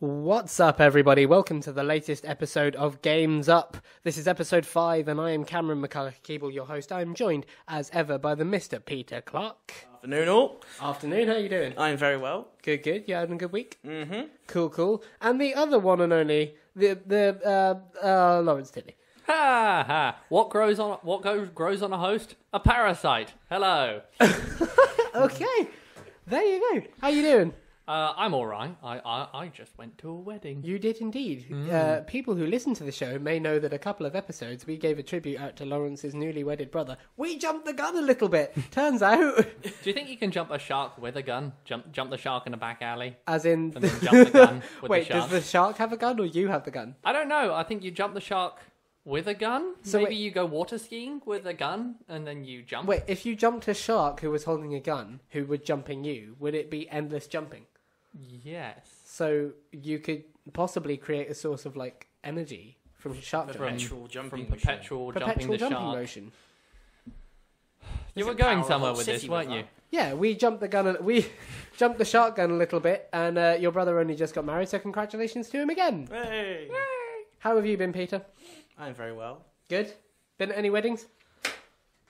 What's up, everybody? Welcome to the latest episode of Games Up. This is episode 5, and I am Cameron McCulloch-Keeble, your host. I am joined, as ever, by the Mr. Peter Clark. Afternoon, all. Afternoon, how you doing? I'm very well. Good, good. You having a good week? Mm-hmm. Cool. And the other one and only, Lawrence Tilly. Ha ha! What grows on a host? A parasite. Hello. Okay, there you go. How you doing? I'm all right. I just went to a wedding. You did indeed. People who listen to the show may know that a couple of episodes we gave a tribute out to Lawrence's newly wedded brother. We jumped the gun a little bit. Turns out. Do you think you can jump a shark with a gun? Jump the shark in a back alley? As in. And then jump the gun with Wait, the shark? does the shark have a gun or you have the gun? I don't know. I think you jump the shark with a gun. So maybe wait. you go water skiing with a gun and then you jump. Wait, if you jumped a shark who was holding a gun, who were jumping you, would it be endless jumping? Yes. So you could possibly create a source of like energy from shark jumping. Perpetual jumping From perpetual jumping the shark. motion. You were going somewhere with this, weren't you? Yeah, we jumped the gun. We jumped the shark gun a little bit, and your brother only just got married, so congratulations to him again. Hey! How have you been, Peter? I'm very well. Good. Been at any weddings?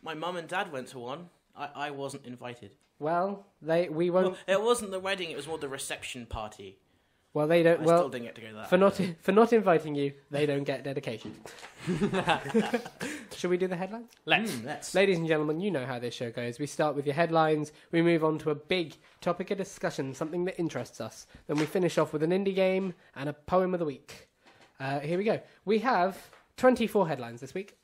My mum and dad went to one. I wasn't invited. Well, we won't. Well, it wasn't the wedding, it was more the reception party. Well, they don't. I Well, still didn't get to go to that. for not inviting you, they don't get dedication. Should we do the headlines? Let's. Ladies and gentlemen, you know how this show goes. We start with your headlines, we move on to a big topic of discussion, something that interests us. Then we finish off with an indie game and a poem of the week. Here we go. We have 24 headlines this week.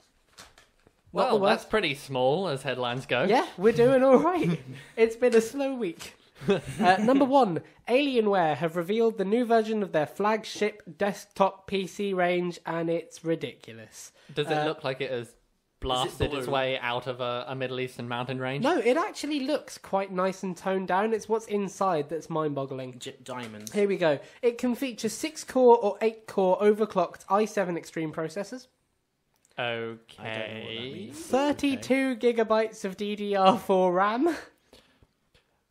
Not Well, the worst. that's pretty small as headlines go. Yeah, we're doing all right. It's been a slow week. Number 1, Alienware have revealed the new version of their flagship desktop PC range, and it's ridiculous. Does it look like it has blasted its blue? way out of a Middle Eastern mountain range? No, it actually looks quite nice and toned down. It's what's inside that's mind-boggling. Diamonds. Here we go. It can feature 6-core or 8-core overclocked i7 Extreme processors, Okay. I don't know what that means. 32 gigabytes of DDR4 RAM,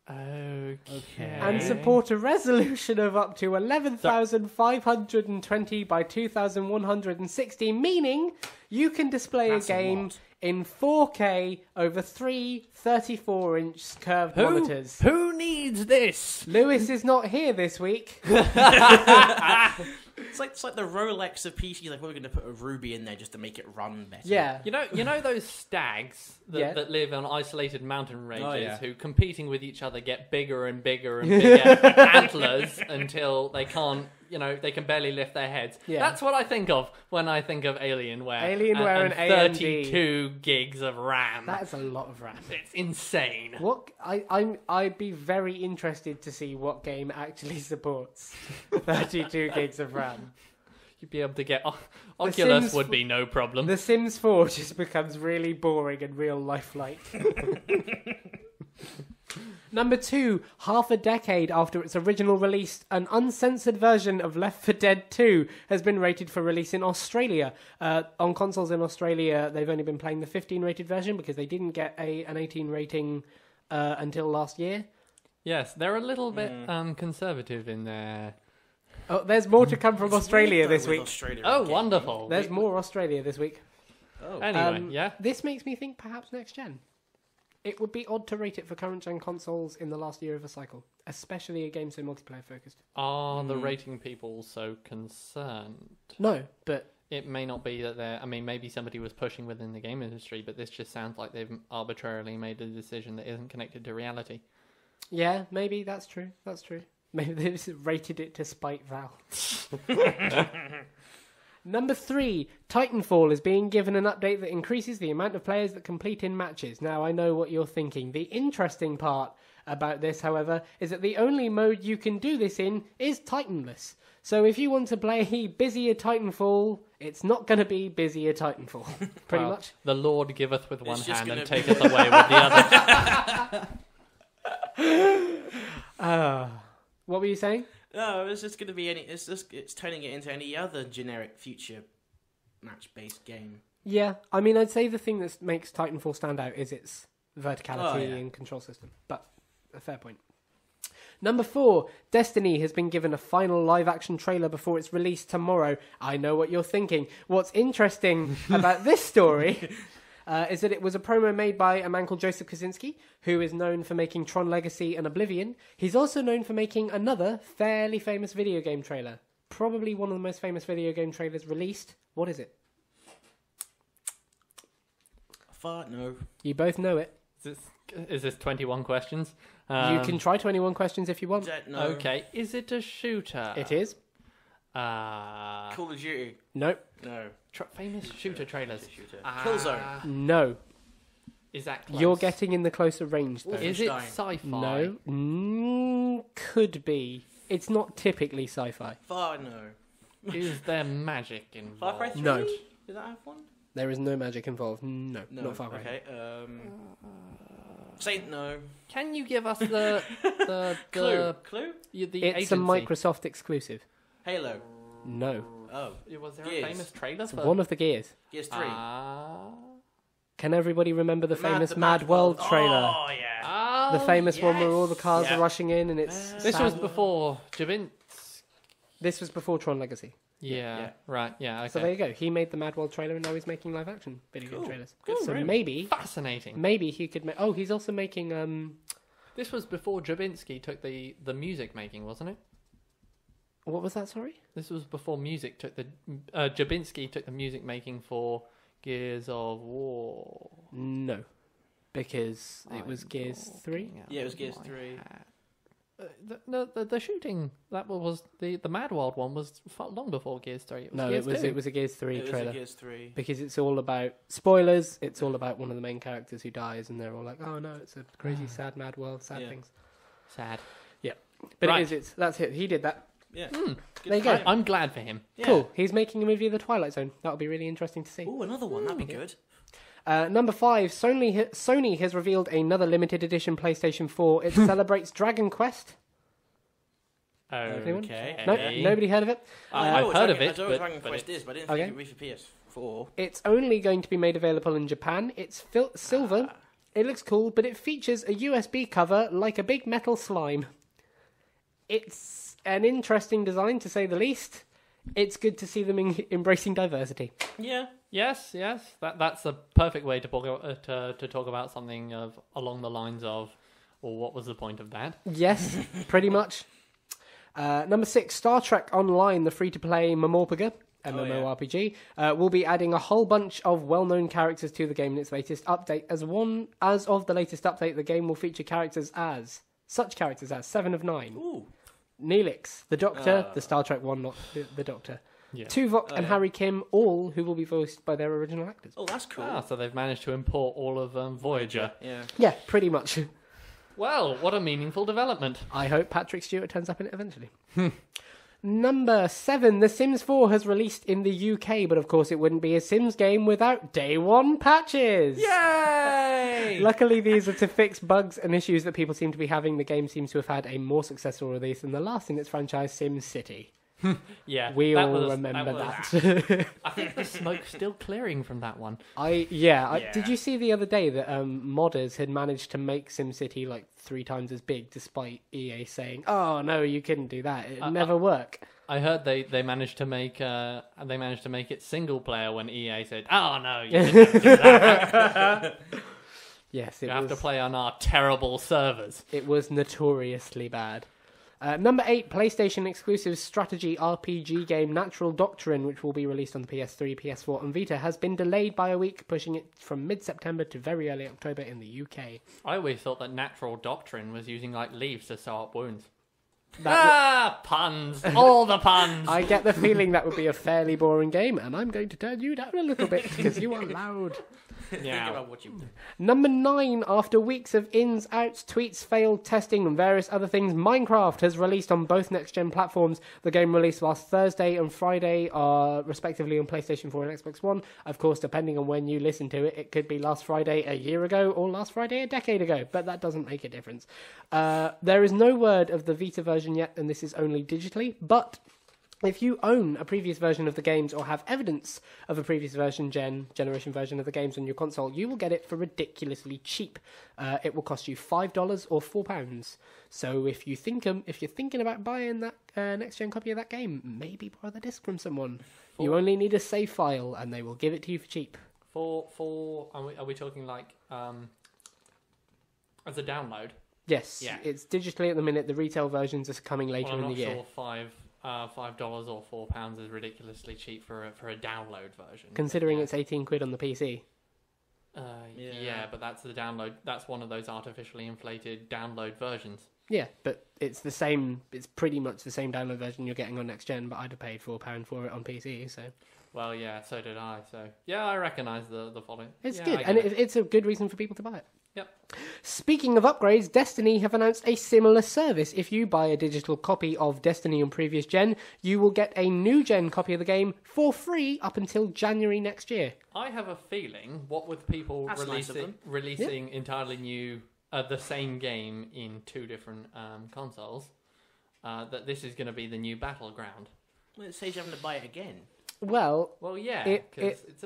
Okay. and support a resolution of up to 11,520 by 2,160, meaning you can display That's a a game lot. in 4K over 3 34-inch curved monitors. Who needs this? Lewis is not here this week. It's like the Rolex of PC. Like, we're going to put a ruby in there just to make it run better. Yeah. You know those stags Yeah. that live on isolated mountain ranges Oh, yeah. who, competing with each other, get bigger and bigger and bigger antlers until they can't, they can barely lift their heads. Yeah. That's what I think of when I think of Alienware. Alienware and AMD. 32 gigs of RAM. That is a lot of RAM. It's insane. What I'd be very interested to see what game actually supports 32 gigs of RAM. You'd be able to get Oculus Sims would be no problem. The Sims 4 just becomes really boring and real lifelike. Number 2, half a decade after its original release, an uncensored version of Left 4 Dead 2 has been rated for release in Australia. On consoles in Australia, they've only been playing the 15 rated version because they didn't get an 18 rating until last year. Yes, they're a little bit conservative in their... Oh, there's more to come from Australia this week. Wonderful. There's more Australia this week. Oh. Anyway, yeah. This makes me think perhaps next gen. It would be odd to rate it for current gen consoles in the last year of a cycle, especially a game so multiplayer focused. Are the rating people so concerned? No, but It may not be that they're... I mean, maybe somebody was pushing within the game industry, but this just sounds like they've arbitrarily made a decision that isn't connected to reality. yeah, maybe that's true. That's true. Maybe they just rated it to spite Val. Number 3, Titanfall is being given an update that increases the amount of players that complete in matches. Now, I know what you're thinking. The interesting part about this, however, is that the only mode you can do this in is Titanless. So if you want to play busier Titanfall, it's not going to be busier Titanfall, pretty Well, much. The Lord giveth with one It's just hand and gonna taketh away with the other. What were you saying? No, it's just going to be it's turning it into any other generic future match-based game. Yeah, I mean, I'd say the thing that makes Titanfall stand out is its verticality Oh, yeah. and control system. But a fair point. Number 4, Destiny has been given a final live-action trailer before its release tomorrow. I know what you're thinking. What's interesting about this story is that it was a promo made by a man called Joseph Kosinski, who is known for making Tron Legacy and Oblivion. He's also known for making another fairly famous video game trailer. Probably one of the most famous video game trailers released. What is it? Fart, no. You both know it. Is this 21 questions? You can try 21 questions if you want. No. Okay. Is it a shooter? It is. Call of Duty. Nope. No. Famous shooter trailers. Shooter. Killzone. No. Is that close? You're getting in the closer range, though. Is it Wolfenstein. sci-fi? No. Could be. It's not typically sci-fi. Far no. Is there magic Far Cry involved? 3? No. Did that have one? There is no magic involved. No, not Far Cry. Okay. Saint, no. Can you give us the Clue. the It's agency? a Microsoft exclusive. Halo. No. Oh. Was there Gears. a famous trailer It's for one of the Gears. Gears 3. Can everybody remember the famous the Mad World trailer? Oh, yeah. The famous one where yes. all the cars Yeah. are rushing in and it's This sad. was before Jabin. This was before Tron Legacy. Yeah. Right. Yeah. Okay. So there you go. He made the Mad World trailer and now he's making live action video game Cool. trailers. Good So for him. Fascinating. maybe he could make... Oh, he's also making... This was before Jabinski took the music making, wasn't it? What was that, sorry? This was before music took the Jabinski took the music making for Gears of War. No. Because it was Gears 3? Yeah, it was Gears 3. The shooting that was the Mad World one was long before Gears 3. It was No, Gears 2. it was a Gears 3 It trailer. was a Gears 3. Because it's all about... Spoilers! It's all about one of the main characters who dies and they're all like, oh no, it's a crazy, sad, mad world, sad Yeah. things. Sad. But Right. that's it. He did that. Yeah. There you go. I'm glad for him. Yeah. Cool. He's making a movie of the Twilight Zone. That'll be really interesting to see. Oh, another one. That'd be good. Number 5, Sony has revealed another limited edition PlayStation 4. It celebrates Dragon Quest. Anyone? Okay. No, nobody heard of it. I've heard of it, I know what but Dragon Quest is, but I didn't Okay. think it would be for PS4. It's only going to be made available in Japan. It's silver. It looks cool, but it features a USB cover like a big metal slime. It's an interesting design, to say the least. It's good to see them embracing diversity. Yeah. Yes. That's a perfect way to talk about something along the lines of, well, what was the point of that? Yes, pretty much. Number 6, Star Trek Online, the free-to-play MMORPG, MMORPG, will be adding a whole bunch of well-known characters to the game in its latest update. As of the latest update, the game will feature such characters as 7 of 9, Ooh. Neelix, the Doctor, the Star Trek one, not the Doctor, Yeah. Tuvok and Harry Kim, all who will be voiced by their original actors. Oh, that's cool. So they've managed to import all of Voyager. Yeah. Yeah, pretty much. Well, what a meaningful development. I hope Patrick Stewart turns up in it eventually. Number 7, The Sims 4 has released in the UK, but of course it wouldn't be a Sims game without day one patches. Yay! Luckily, these are to fix bugs and issues that people seem to be having. The game seems to have had a more successful release than the last in its franchise, Simcity. Yeah, We that all was- remember was- that. I think the smoke's still clearing from that one. Did you see the other day that modders had managed to make SimCity like 3 times as big, despite EA saying, "Oh no, you couldn't do that. It'd never work." I heard they managed to make it single player when EA said, "Oh no, you didn't have to do that. Yes, You have to play on our terrible servers." It was notoriously bad. Number 8, PlayStation exclusive strategy RPG game Natural Doctrine, which will be released on the PS3, PS4 and Vita, has been delayed by a week, pushing it from mid-September to very early October in the UK. I always thought that Natural Doctrine was using like leaves to sew up wounds. Puns! All the puns! I get the feeling that would be a fairly boring game, and I'm going to turn you down a little bit because you are loud. Think about what you... Number 9, after weeks of ins, outs, tweets, failed testing, and various other things, Minecraft has released on both next-gen platforms. The game released last Thursday and Friday, respectively on PlayStation 4 and Xbox One. Of course, depending on when you listen to it, it could be last Friday a year ago or last Friday a decade ago, but that doesn't make a difference. There is no word of the Vita version yet, and this is only digitally, but If you own a previous version of the games or have evidence of a previous generation version of the games on your console, you will get it for ridiculously cheap. It will cost you $5 or £4. So if you're thinking about buying that next gen copy of that game, maybe borrow the disc from someone. You only need a save file, and they will give it to you for cheap. Are we talking like as a download? Yes, Yeah. It's digitally at the minute. The retail versions are coming later in the year. I'm not sure $5 or £4 is ridiculously cheap for a download version. Considering it's 18 quid on the PC. Yeah, but that's the download. That's one of those artificially inflated download versions. Yeah, but it's the same. It's pretty much the same download version you're getting on next gen. But I'd have paid £4 for it on PC. So. Well, yeah, so did I. So yeah, I recognise the following. It's yeah, good, and it's a good reason for people to buy it. Yep. Speaking of upgrades, Destiny have announced a similar service. If you buy a digital copy of Destiny on previous gen, you will get a new gen copy of the game for free up until January next year. I have a feeling, what with people releasing entirely new, the same game in two different consoles, that this is going to be the new battleground. Well, it saves you having to buy it again. Well, yeah, because it's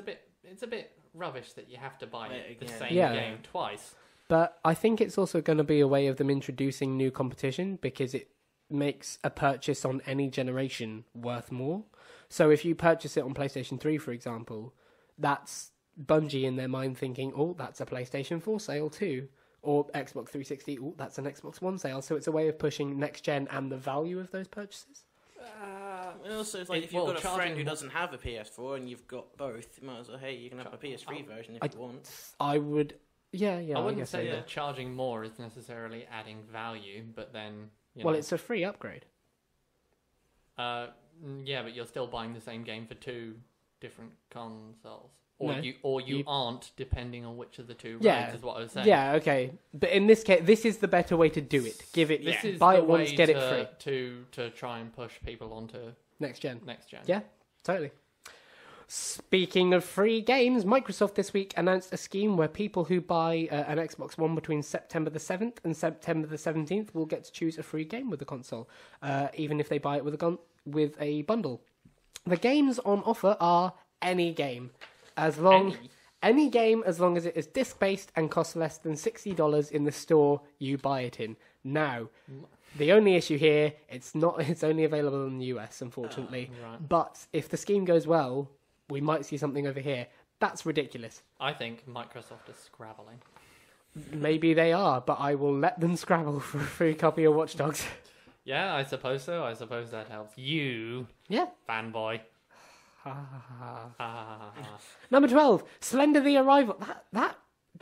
a bit rubbish that you have to buy the same game twice. But I think it's also going to be a way of them introducing new competition, because it makes a purchase on any generation worth more. So if you purchase it on PlayStation 3, for example, that's Bungie in their mind thinking, oh, that's a PlayStation 4 sale too. Or Xbox 360, oh, that's an Xbox One sale. So it's a way of pushing next gen and the value of those purchases. And also, it's like if you've got a friend who doesn't have a PS4 and you've got both, you might as well, hey, you can have a PS3 version if you want. I would... Yeah, I wouldn't say that charging more is necessarily adding value, but then... Well, it's a free upgrade. Yeah, but you're still buying the same game for two different consoles. Or you aren't, depending on which of the two roads, is what I was saying. Yeah, okay. But in this case, this is the better way to do it. Buy it once, get it free. To try and push people onto... Next gen. Yeah, totally. Speaking of free games, Microsoft this week announced a scheme where people who buy an Xbox One between September the 7th and September the 17th will get to choose a free game with the console, even if they buy it with a bundle. The games on offer are any game, any game as long as it is disc-based and costs less than $60 in the store you buy it in. Now, the only issue here, it's only available in the US, unfortunately. Right. But if the scheme goes well, we might see something over here. That's ridiculous. I think Microsoft is scrabbling. Maybe they are, but I will let them scrabble for a free copy of Watch Dogs. Yeah, I suppose so. I suppose that helps. You, fanboy. Number 12, Slender the Arrival. That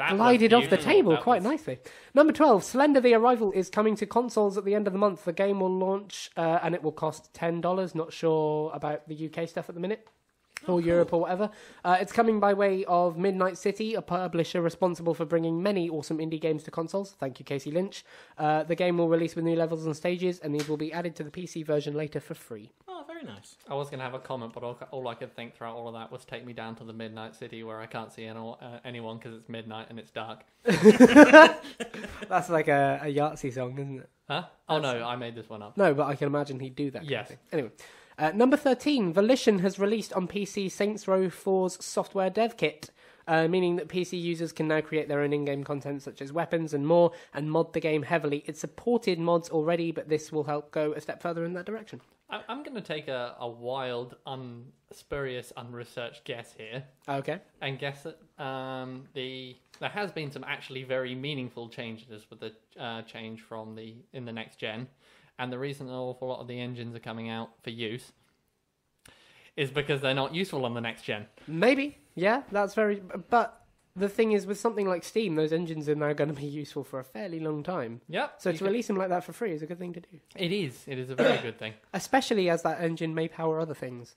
glided off the table quite nicely. Number 12, Slender the Arrival is coming to consoles at the end of the month. The game will launch and it will cost $10. Not sure about the UK stuff at the minute. Or Europe or whatever. It's coming by way of Midnight City, a publisher responsible for bringing many awesome indie games to consoles. Thank you, Casey Lynch. The game will release with new levels and stages, and these will be added to the PC version later for free. Oh, very nice. I was going to have a comment, but all I could think throughout all of that was take me down to the Midnight City where I can't see anyone because it's midnight and it's dark. That's like a Yahtzee song, isn't it? Huh? Oh, no, I made this one up. No, but I can imagine he'd do that. Yes. Kind of thing. Anyway. Number 13, Volition has released on PC Saints Row 4's software dev kit, meaning that PC users can now create their own in-game content such as weapons and more, and mod the game heavily. It's supported mods already, but this will help go a step further in that direction. I'm going to take a wild, spurious, unresearched guess here. Okay. And guess that there has been some actually very meaningful changes with the change in the next gen. And the reason an awful lot of the engines are coming out for use is because they're not useful on the next gen. Maybe, yeah, that's very... But the thing is, with something like Steam, those engines are now going to be useful for a fairly long time. Yep. So to release them like that for free is a good thing to do. It is. It is a very good thing. Especially as that engine may power other things.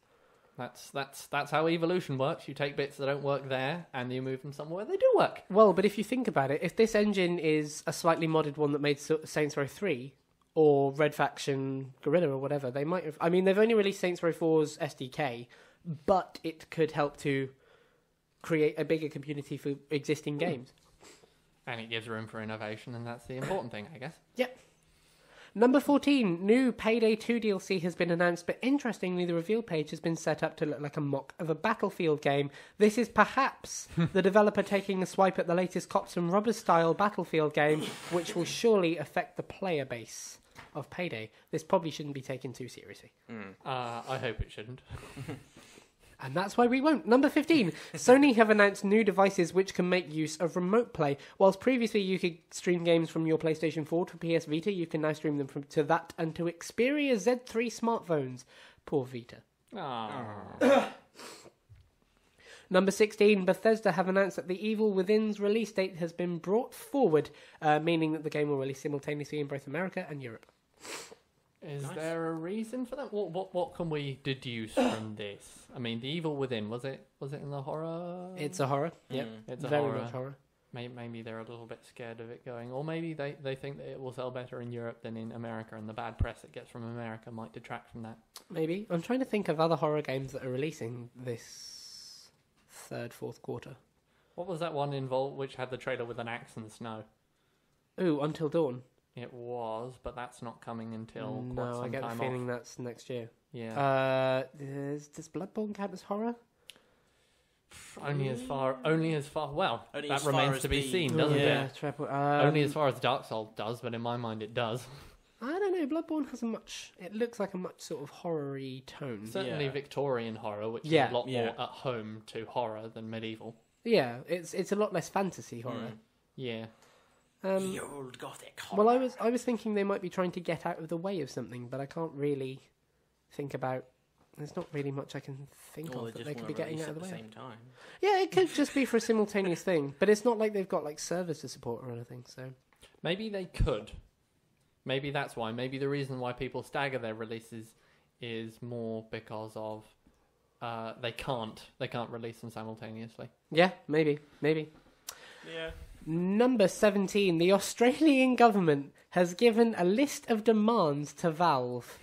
That's how evolution works. You take bits that don't work there, and you move them somewhere they do work. Well, but if you think about it, if this engine is a slightly modded one that made Saints Row 3... or Red Faction Guerrilla or whatever, they might have... I mean, they've only released Saints Row 4's SDK, but it could help to create a bigger community for existing games. And it gives room for innovation, and that's the important thing, I guess. Yep. Number 14, new Payday 2 DLC has been announced, but interestingly, the reveal page has been set up to look like a mock of a Battlefield game. This is perhaps the developer taking a swipe at the latest Cops and Robbers style Battlefield game, which will surely affect the player base of Payday. This probably shouldn't be taken too seriously. I hope it shouldn't. And that's why we won't. Number 15. Sony have announced new devices which can make use of remote play. Whilst previously you could stream games from your PlayStation 4 to PS Vita, you can now stream them to that and to Xperia Z3 smartphones. Poor Vita. Number 16. Bethesda have announced that The Evil Within's release date has been brought forward, meaning that the game will release simultaneously in both America and Europe. Is there a reason for that? What can we deduce from this? I mean, The Evil Within, was it in the horror? It's a horror. Yep. It's a very horror. much horror. Maybe they're a little bit scared of it going, or maybe they think that it will sell better in Europe than in America, and the bad press it gets from America might detract from that. Maybe. I'm trying to think of other horror games that are releasing this fourth quarter. What was that one involved which had the trailer with an axe and snow? Ooh, Until Dawn. It was, but that's not coming until quite some time off. No, I get the feeling that's next year. Yeah. Does Bloodborne count as horror? Only as far. Well, only that as far remains as to be seen, doesn't it? Only as far as Dark Souls does, but in my mind it does. I don't know. Bloodborne has it looks like a much sort of horror-y tone. Certainly Victorian horror, which is a lot more at home to horror than medieval. Yeah, it's a lot less fantasy horror. Yeah. The old gothic horror. Well, I was thinking they might be trying to get out of the way of something, but I can't really think about. There's not really much I can think of that they could be getting out of the way. At the same time. Yeah, it could just be for a simultaneous thing, but it's not like they've got like servers to support or anything. So maybe they could. Maybe that's why. Maybe the reason why people stagger their releases is more because of they can't release them simultaneously. Yeah, maybe. Yeah. Number 17. The Australian government has given a list of demands to Valve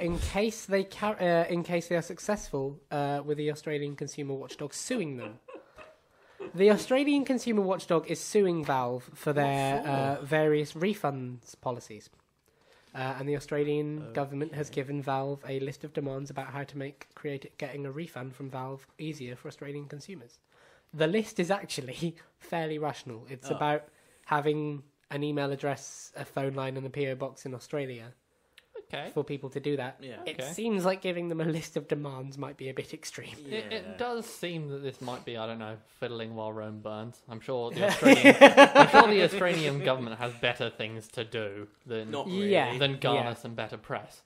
in case they are successful with the Australian consumer watchdog suing them. The Australian consumer watchdog is suing Valve for their various refunds policies. And the Australian government has given Valve a list of demands about how to make getting a refund from Valve easier for Australian consumers. The list is actually fairly rational. It's about having an email address, a phone line, and a PO box in Australia for people to do that. Yeah. It seems like giving them a list of demands might be a bit extreme. Yeah. It does seem that this might be, I don't know, fiddling while Rome burns. I'm sure the Australian government has better things to do than garner some better press.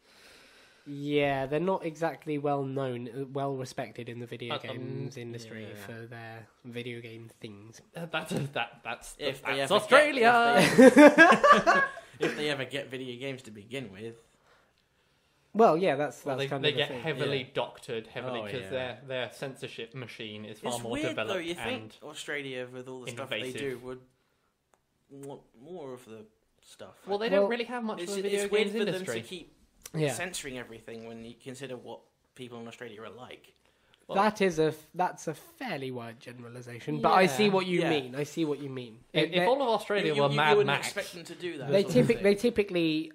Yeah, they're not exactly well respected in the video games industry for their video game things. That's If Australia. If they ever get video games to begin with. Well, yeah, that's they kind of the get thing. heavily doctored because their censorship machine is far more weird, developed. Though, you and think Australia, with all the stuff they do, would want more of the stuff? Well, they don't really have much of a video games industry. For them to keep censoring everything when you consider what people in Australia are like. Well, that's a fairly wide generalisation, but I see what you mean. I see what you mean. If all of Australia were Mad Max, you wouldn't expect them to do that. They typically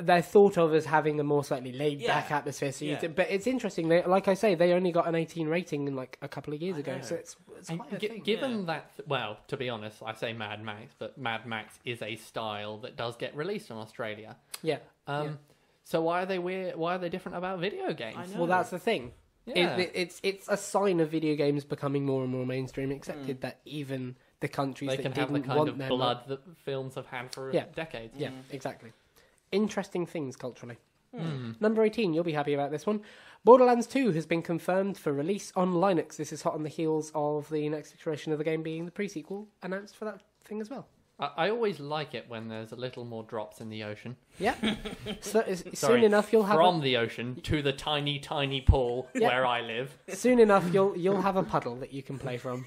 they're thought of as having a more slightly laid back atmosphere. So but it's interesting. Like I say, they only got an 18 rating in like a couple of years ago. So it's quite a thing. Given that, well, to be honest, I say Mad Max, but Mad Max is a style that does get released in Australia. Yeah. So why are they weird? Why are they different about video games? Well, that's the thing. Yeah. It's a sign of video games becoming more and more mainstream, accepted that even the countries they that can didn't have the kind want of them blood that films have had for decades. Yeah, exactly. Interesting things culturally. Number 18, you'll be happy about this one. Borderlands 2 has been confirmed for release on Linux. This is hot on the heels of the next iteration of the game being the pre-sequel announced for that thing as well. I always like it when there's a little more drops in the ocean. Yeah. Soon enough you'll have from the ocean to the tiny, tiny pool where I live. Soon enough you'll have a puddle that you can play from.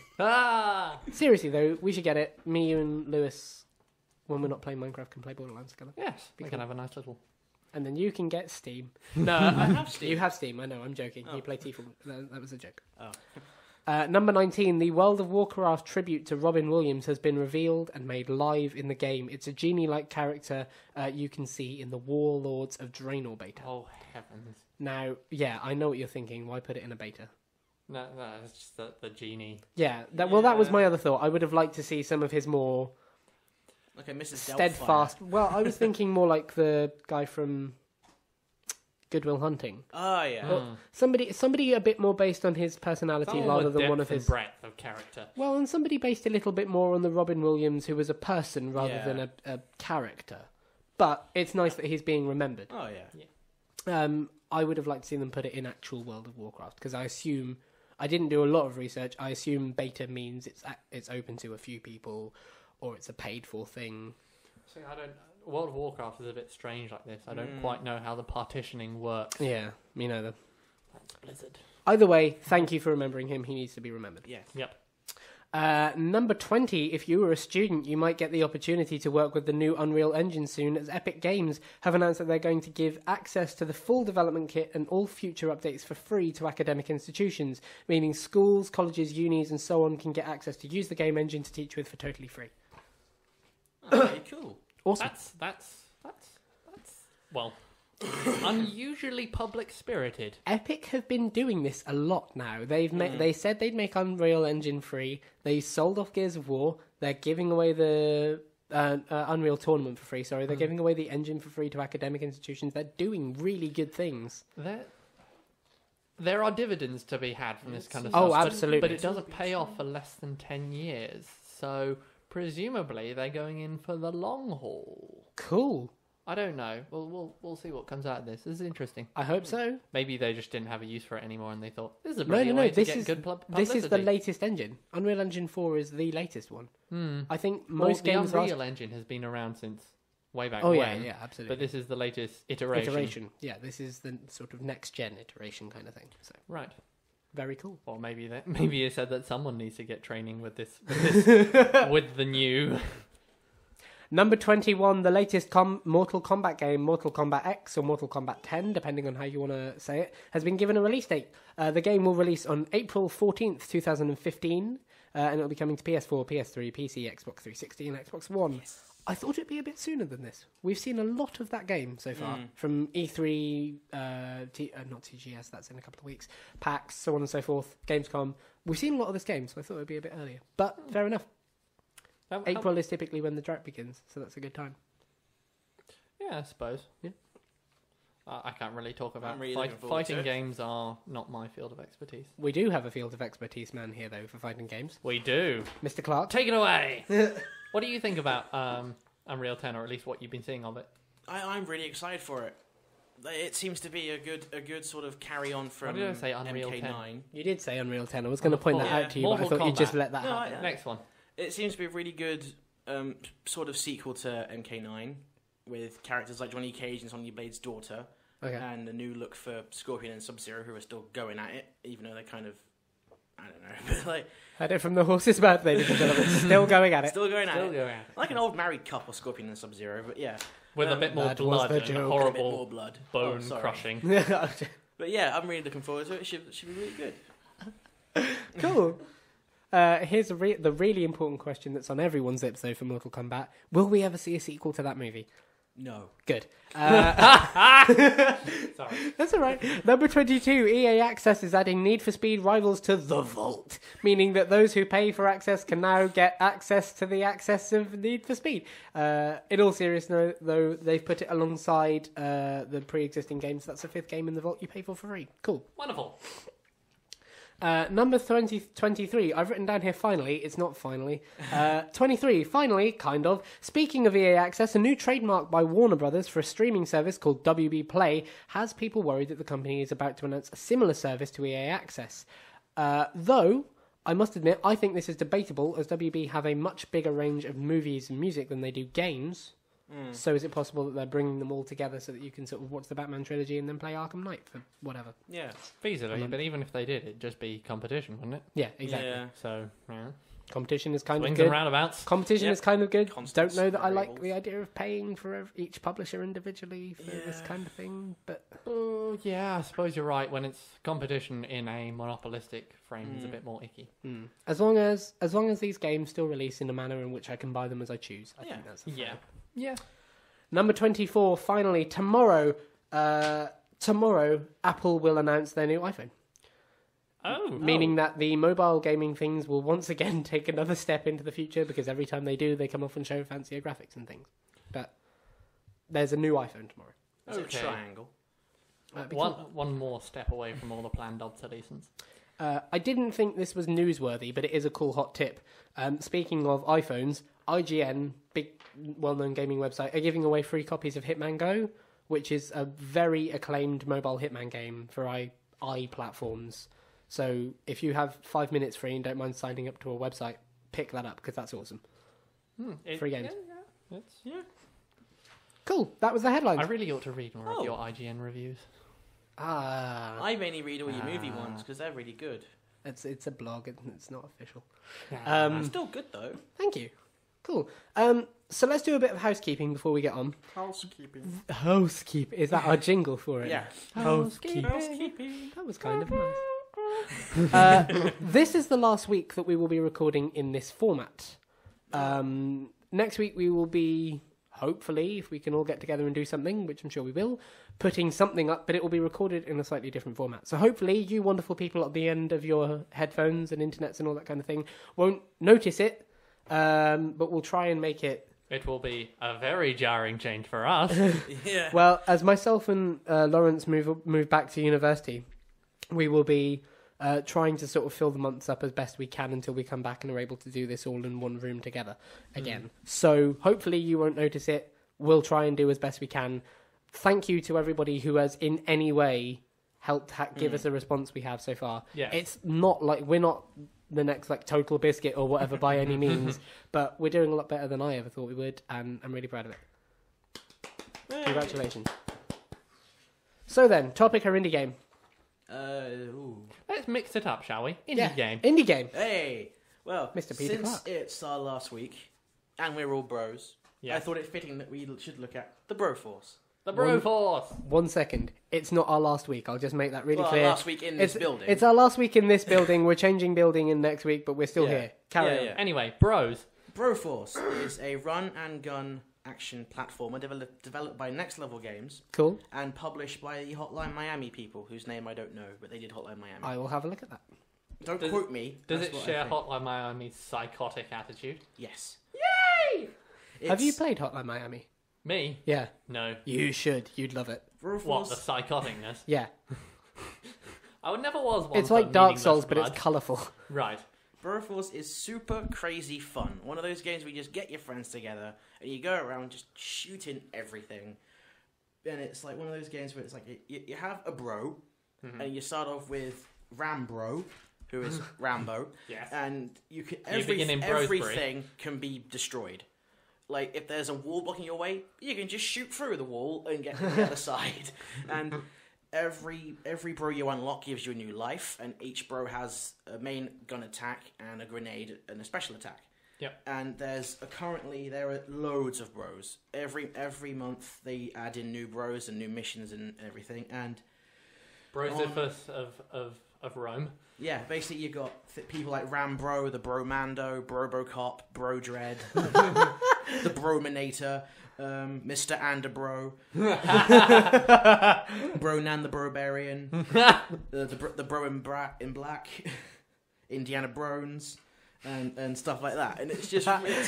Seriously though, we should get it. Me, you, and Lewis, when we're not playing Minecraft, can play Borderlands together. Yes, we can have a nice little. And then you can get Steam. No, I have Steam. You have Steam. I know. I'm joking. You play Tiefel. That was a joke. Oh. Number 19, the World of Warcraft tribute to Robin Williams has been revealed and made live in the game. It's a genie-like character you can see in the Warlords of Draenor beta. Oh, heavens. Now, yeah, I know what you're thinking. Why put it in a beta? No, it's just the genie. Yeah, that was my other thought. I would have liked to see some of his more Mrs. steadfast... Well, I was thinking more like the guy from Good Will Hunting. Oh, yeah. Well, somebody a bit more based on his personality rather than one of his... breadth of character. Well, and somebody based a little bit more on the Robin Williams who was a person rather than a character. But it's nice that he's being remembered. Oh, yeah. I would have liked to see them put it in actual World of Warcraft, because I assume... I didn't do a lot of research. I assume beta means it's open to a few people, or it's a paid-for thing. See, World of Warcraft is a bit strange like this. I don't quite know how the partitioning works. Yeah, me neither. That's Blizzard. Either way, thank you for remembering him. He needs to be remembered. Yeah. Yep. Number 20, if you were a student, you might get the opportunity to work with the new Unreal Engine soon, as Epic Games have announced that they're going to give access to the full development kit and all future updates for free to academic institutions, meaning schools, colleges, unis, and so on can get access to use the game engine to teach with for totally free. Okay, cool. Awesome. That's well, unusually public-spirited. Epic have been doing this a lot now. They said they'd make Unreal Engine free. They sold off Gears of War. They're giving away the Unreal Tournament for free. Sorry, they're giving away the engine for free to academic institutions. They're doing really good things. There are dividends to be had from this kind of stuff. Oh, absolutely. But it doesn't pay off for less than 10 years. So presumably they're going in for the long haul. Cool. I don't know. We'll see what comes out of this. This is interesting. I hope so. Maybe they just didn't have a use for it anymore, and they thought this is a No. brilliant way to This get is good publicity. this is the latest engine. Unreal Engine 4 is the latest one. I think most games. The Unreal Engine has been around since way back when. when. Yeah, absolutely. But this is the latest iteration. Yeah, this is the sort of next gen iteration kind of thing. So Right. very cool. Or maybe you said that someone needs to get training with this with the new. Number 21, the latest Mortal Kombat game, Mortal Kombat X or Mortal Kombat 10, depending on how you want to say it, has been given a release date. The game will release on April 14th, 2015, and it'll be coming to PS4, PS3, PC, Xbox 360, and Xbox One. Yes. I thought it'd be a bit sooner than this. We've seen a lot of that game so far, from E3, not TGS, that's in a couple of weeks, PAX, so on and so forth, Gamescom. We've seen a lot of this game, so I thought it'd be a bit earlier. But fair enough. April is typically when the drought begins, so that's a good time. Yeah, I suppose. Yeah. I can't really talk about really fighting games. Are not my field of expertise. We do have a field of expertise man here, though, for fighting games. We do. Mr. Clark. Take it away. What do you think about Unreal 10, or at least what you've been seeing of it? I'm really excited for it. It seems to be a good sort of carry on from What did I say, Unreal MK9. 10? You did say Unreal 10. I was going to point that out to you, but I thought you'd just let that happen. Next one. It seems to be a really good sort of sequel to MK9 with characters like Johnny Cage and Sonya Blade's daughter, and a new look for Scorpion and Sub-Zero, who are still going at it, even though they're kind of, I don't know, but like... Heard it from the horse's mouth, ladies and gentlemen. Still going at it. Still going at it. Like an old married couple, Scorpion and Sub-Zero, but yeah. With a bit more blood and horrible bone crushing. But yeah, I'm really looking forward to it. It should be really good. Cool. Here's the really important question that's on everyone's lips, though, for Mortal Kombat. Will we ever see a sequel to that movie? No. Good. Sorry. That's all right. Number 22, EA Access is adding Need for Speed Rivals to the Vault, meaning that those who pay for access can now get access to the access of Need for Speed. In all seriousness, though, they've put it alongside the pre-existing games. That's the 5th game in the Vault you pay for free. Cool. Wonderful. Number 23, I've written down here finally, it's not finally. 23, finally, kind of. Speaking of EA Access, a new trademark by Warner Brothers for a streaming service called WB Play has people worried that the company is about to announce a similar service to EA Access. Though, I must admit, I think this is debatable, as WB have a much bigger range of movies and music than they do games. So is it possible that they're bringing them all together so that you can sort of watch the Batman trilogy and then play Arkham Knight for whatever? Yeah. Feasibly, but even if they did, it'd just be competition, wouldn't it? Yeah, exactly. Yeah. So, yeah. Competition is kind Swings of good. and roundabouts. Competition is kind of good. Constant Don't know that I like variables. the idea of paying for each publisher individually for this kind of thing, but... Well, yeah, I suppose you're right. When it's competition in a monopolistic frame, it's a bit more icky. As long as these games still release in a manner in which I can buy them as I choose, I think that's Yeah. Number 24. Finally, tomorrow, Apple will announce their new iPhone. Meaning that the mobile gaming things will once again take another step into the future, because every time they do, they come off and show fancier graphics and things. But there's a new iPhone tomorrow. Is it a triangle? One more step away from all the planned obsolescence. I didn't think this was newsworthy, but it is a cool hot tip. Speaking of iPhones, IGN, big well-known gaming website, are giving away free copies of Hitman Go, which is a very acclaimed mobile Hitman game for i platforms. So if you have 5 minutes free and don't mind signing up to a website, pick that up, because that's awesome. Free games. Yeah. Cool. That was the headlines. I really ought to read more of your IGN reviews. I mainly read all your movie ones because they're really good. It's a blog. It's not official. It's still good though. Thank you. Cool. So let's do a bit of housekeeping before we get on. Housekeeping. Is that our jingle for it? Yeah. Housekeeping. That was kind of nice. This is the last week that we will be recording in this format. Next week we will be, hopefully, if we can all get together and do something, which I'm sure we will, putting something up, but it will be recorded in a slightly different format. So hopefully you wonderful people at the end of your headphones and internets and all that kind of thing won't notice it, but we'll try and make it... It will be a very jarring change for us. Yeah. Well, as myself and Lawrence move back to university, we will be trying to sort of fill the months up as best we can until we come back and are able to do this all in one room together again. So hopefully you won't notice it. We'll try and do as best we can. Thank you to everybody who has in any way helped give us the response we have so far. Yes. It's not like we're not the next like Total Biscuit or whatever by any means, but we're doing a lot better than I ever thought we would, and I'm really proud of it. Congratulations. So then, topic or indie game? Let's mix it up, shall we? Indie game. Indie game. Hey, well, Mr. Peter since Clark. it's our last week and we're all bros, I thought it fitting that we should look at the Broforce. The Broforce. 1 second. It's not our last week. I'll just make that really clear. Our last week in this building. It's our last week in this building. We're changing building in next week, but we're still here. Carry on. Anyway, bros. Broforce is a run-and-gun action platformer developed by Next Level Games. Cool. And published by the Hotline Miami people, whose name I don't know, but they did Hotline Miami. I will have a look at that. Don't quote me. Does it share Hotline Miami's psychotic attitude? Yes. Yay! Have you played Hotline Miami? Me? Yeah. No. You should. You'd love it. Broforce. What, the psychoticness? Yeah. I never was one It's for like Dark meaningless Souls, but blood. it's colourful. Right. Broforce is super crazy fun. One of those games where you just get your friends together and you go around just shooting everything. And it's like one of those games where it's like you have a bro, and you start off with Rambro, who is Rambo, Yes. and begin in Brosbury. everything can be destroyed. Like if there's a wall blocking your way, you can just shoot through the wall and get to the other side. And every bro you unlock gives you a new life, and each bro has a main gun attack and a grenade and a special attack. Yep. And there are loads of bros. Every month they add in new bros and new missions and everything. And Brosiphus of Rome. yeah, basically you got people like Rambro, the Bromando, Brobocop, Brodread, the Brominator, Mr. Anderbro, Bronan the Brobarian, the Bro in Black, Indiana Brones, and stuff like that. And it's just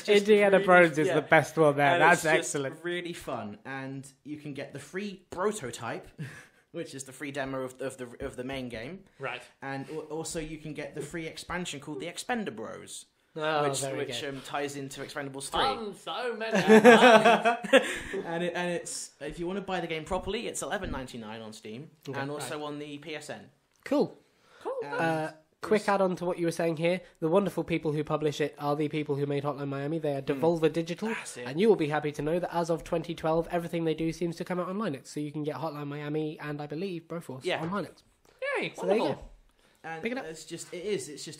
Indiana really, Brones is the best one there. And That's it's excellent. just really fun, and you can get the free prototype, which is the free demo of the main game. Right. And also you can get the free expansion called the Expender Bros. Oh, which ties into Expendables 3. So many times. and it's if you want to buy the game properly, it's $11.99 on Steam and also on the PSN. Cool. Quick add-on to what you were saying here. The wonderful people who publish it are the people who made Hotline Miami. They are Devolver Digital. And you will be happy to know that as of 2012, everything they do seems to come out on Linux. So you can get Hotline Miami and, I believe, Broforce on Linux. Yay, So there you wonderful. go. And Pick it up. it's just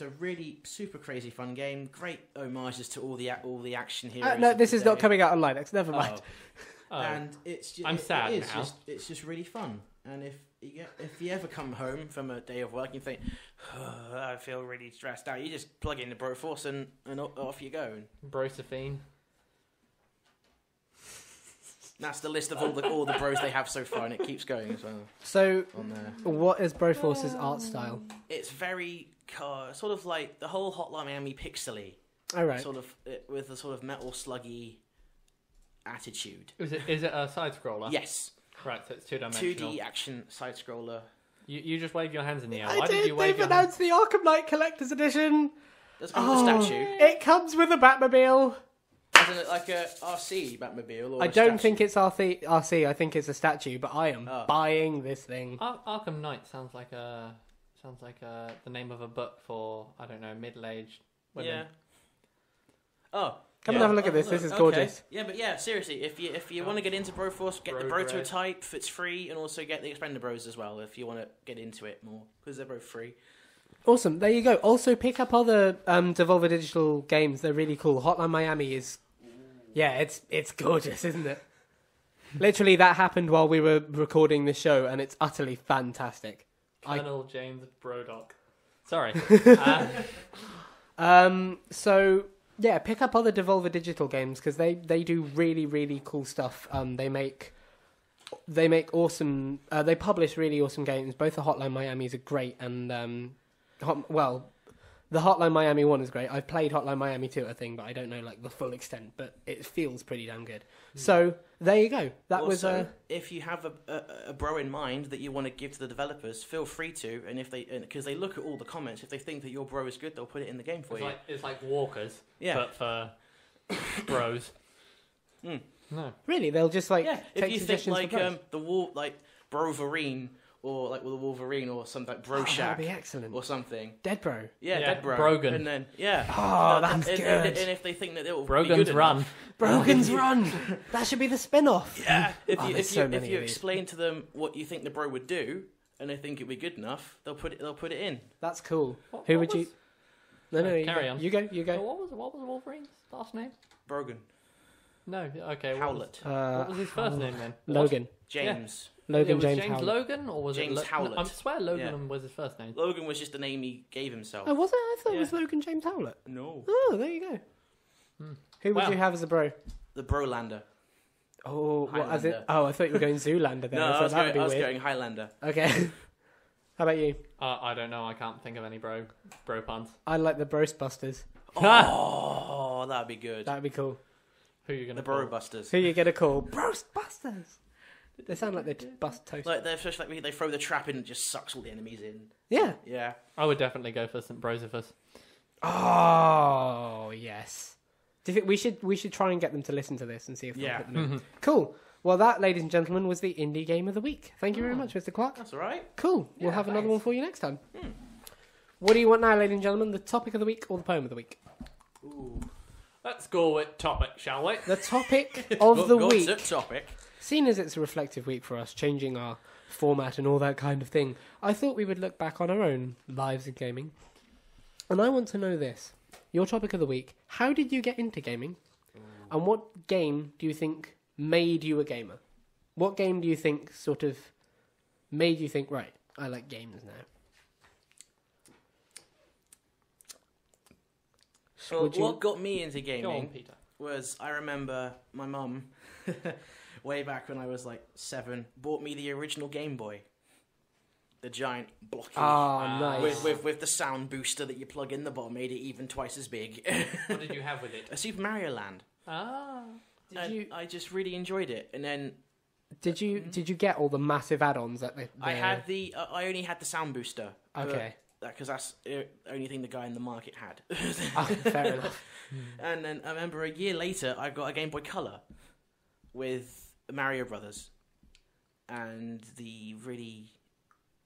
a really super crazy fun game. Great homages to all the action heroes. No, of this is today. not coming out on Linux. Never mind. and it's just, I'm sad it is now. it's just really fun. And if you ever come home from a day of work and you think, I feel really stressed out, you just plug in the Broforce and off you go. Brosophine. That's the list of all the bros they have so far, and it keeps going as well. So, on there. what is Broforce's art style? It's very sort of like the whole Hotline Miami pixely. All right. Sort of with a sort of metal sluggy attitude. Is it a side scroller? Yes. Right, so it's 2-dimensional. 2D action side scroller. You just waved your hands in the air. I Why did you did. wave They've your hands? announced the Arkham Knight Collector's Edition. Does it come with a statue? It comes with a Batmobile. Isn't it like a RC Batmobile? Or I don't think it's RC. I think it's a statue. But I am buying this thing. Arkham Knight sounds like the name of a book for, I don't know, middle-aged women. Yeah. Oh. Come and have a look at this. This is gorgeous. Yeah, but yeah, seriously, if you want to get into Broforce, get the prototype. It's free, and also get the Expander Bros as well if you want to get into it more, because they're both free. Awesome. There you go. Also, pick up other Devolver Digital games. They're really cool. Hotline Miami is... Yeah, it's gorgeous, isn't it? Literally, that happened while we were recording this show, and it's utterly fantastic. Colonel James Broddock. Sorry. So... Yeah, pick up other Devolver Digital games because they do really, really cool stuff. They make awesome. They publish really awesome games. Both the Hotline Miamis are great, and the Hotline Miami one is great. I've played Hotline Miami 2, I think, but I don't know like the full extent. But it feels pretty damn good. So there you go. That also, was. If you have a bro in mind that you want to give to the developers, feel free to. And if because they look at all the comments, if they think that your bro is good, they'll put it in the game for you. It's like Walkers, yeah, but for bros. No, really, they'll just like if you think like the Broverine. Or like with a Wolverine or something like Bro Shack. That'd be excellent. Or something. Dead Bro. Yeah, Dead Bro. Brogan. And then, that's good. And if they think that it will Brogan's be good Run. enough, Brogan's Run. That should be the spin-off. Yeah. If you of explain to them what you think the bro would do, and they think it'd be good enough, they'll put it in. That's cool. Who would you? No, carry on. You go. What was Wolverine's last name? Brogan. No, okay. Howlett. What was his first name then? Logan. James. Logan was James James Howlett. Logan, or was James it Howlett? I swear Logan was his first name. Logan was just the name he gave himself. Oh, was it? I thought it was Logan James Howlett. No. Oh, there you go. Who would you have as a bro? The Brolander. Oh, what as it? Highlander. Oh, I thought you were going Zoolander there. No, so I that would was be weird. going Highlander. Okay. How about you? I don't know. I can't think of any bro puns. I like the Brostbusters. Oh, that'd be good. That'd be cool. Who are you going The to call? Brobusters. Who you gonna call? Brostbusters. They sound like they bust toast. Like they're especially like they throw the trap in and it just sucks all the enemies in. Yeah. Yeah. I would definitely go for St. Brosophus. Oh yes. Do you think we should try and get them to listen to this and see if they'll put them in? Cool. Well, that, ladies and gentlemen, was the indie game of the week. Thank you very much, Mr. Clark. That's all right. Cool. We'll have another thanks. one for you next time. What do you want now, ladies and gentlemen? The topic of the week or the poem of the week? Ooh. Let's go with topic, shall we? The topic of the week. Go to topic. Seeing as it's a reflective week for us, changing our format and all that kind of thing, I thought we would look back on our own lives in gaming. And I want to know this. Your topic of the week, how did you get into gaming? And what game do you think made you a gamer? What game do you think sort of made you think, right, I like games now? Well, what got me into gaming Go on, Peter. was I remember my mum, way back when I was like 7, bought me the original Game Boy. The giant blocky. Oh, nice. With the sound booster that you plug in the bottom, made it even twice as big. What did you have with it? A Super Mario Land. Ah. I just really enjoyed it. And then Did you get all the massive add-ons that I only had the sound booster. Okay. Because that's the only thing the guy in the market had. Fair enough. And then I remember a year later, I got a Game Boy Color with Mario Brothers and the really